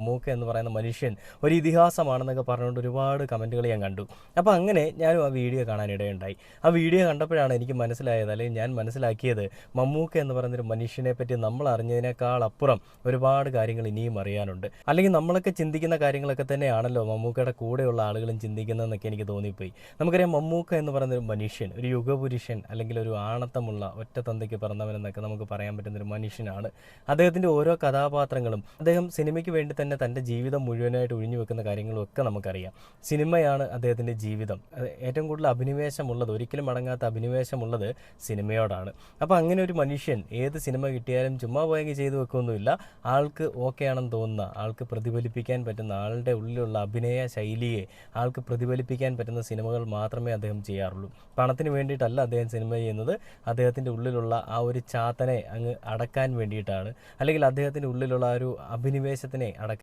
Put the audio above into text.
മമ്മൂക്ക എന്ന് പറയുന്ന മനുഷ്യൻ ഒരു ഇതിഹാസമാണെന്നൊക്കെ പറഞ്ഞുകൊണ്ട് ഒരുപാട് കമൻറ്റുകൾ ഞാൻ കണ്ടു. അപ്പോൾ അങ്ങനെ ഞാനും ആ വീഡിയോ കാണാനിടയുണ്ടായി. ആ വീഡിയോ കണ്ടപ്പോഴാണ് എനിക്ക് മനസ്സിലായത്, അല്ലെങ്കിൽ ഞാൻ മനസ്സിലാക്കിയത്, മമ്മൂക്ക എന്ന് പറയുന്നൊരു മനുഷ്യനെ പറ്റി നമ്മൾ അറിഞ്ഞതിനേക്കാൾ അപ്പുറം ഒരുപാട് കാര്യങ്ങൾ ഇനിയും അറിയാനുണ്ട്. അല്ലെങ്കിൽ നമ്മളൊക്കെ ചിന്തിക്കുന്ന കാര്യങ്ങളൊക്കെ തന്നെയാണല്ലോ മമ്മൂക്കയുടെ കൂടെയുള്ള ആളുകളും ചിന്തിക്കുന്നതെന്നൊക്കെ എനിക്ക് തോന്നിപ്പോയി. നമുക്കറിയാം മമ്മൂക്ക എന്ന് പറയുന്നൊരു മനുഷ്യൻ, ഒരു യുഗപുരുഷൻ, അല്ലെങ്കിൽ ഒരു ആണത്തമുള്ള ഒറ്റ തന്തയ്ക്ക് പിറന്നവനെന്നൊക്കെ നമുക്ക് പറയാൻ പറ്റുന്നൊരു മനുഷ്യനാണ്. അദ്ദേഹത്തിൻ്റെ ഓരോ കഥാപാത്രങ്ങളും അദ്ദേഹം സിനിമയ്ക്ക് വേണ്ടി തന്നെ തൻ്റെ ജീവിതം മുഴുവനായിട്ട് ഒഴിഞ്ഞു വെക്കുന്ന കാര്യങ്ങളും ഒക്കെ നമുക്കറിയാം. സിനിമയാണ് അദ്ദേഹത്തിൻ്റെ ജീവിതം. ഏറ്റവും കൂടുതൽ അഭിനിവേശമുള്ളത്, ഒരിക്കലും അടങ്ങാത്ത അഭിനിവേശമുള്ളത് സിനിമയോടാണ്. അപ്പോൾ അങ്ങനെ ഒരു മനുഷ്യൻ ഏത് സിനിമ കിട്ടിയാലും ചുമ്മാ പോയെങ്കിൽ ചെയ്തു വെക്കുകയൊന്നുമില്ല. ആൾക്ക് ഓക്കെ ആണെന്ന് തോന്നുന്ന, ആൾക്ക് പ്രതിഫലിപ്പിക്കാൻ പറ്റുന്ന, ആളുടെ ഉള്ളിലുള്ള അഭിനയ ശൈലിയെ ആൾക്ക് പ്രതിഫലിപ്പിക്കാൻ പറ്റുന്ന സിനിമകൾ മാത്രമേ അദ്ദേഹം ചെയ്യാറുള്ളൂ. പണത്തിന് വേണ്ടിയിട്ടല്ല അദ്ദേഹം സിനിമ ചെയ്യുന്നത്. അദ്ദേഹത്തിൻ്റെ ഉള്ളിലുള്ള ആ ഒരു ചാത്തനെ അങ്ങ് അടക്കാൻ വേണ്ടിയിട്ടാണ്, അല്ലെങ്കിൽ അദ്ദേഹത്തിൻ്റെ ഉള്ളിലുള്ള ആ ഒരു അഭിനിവേശത്തിനെ അടക്കാൻ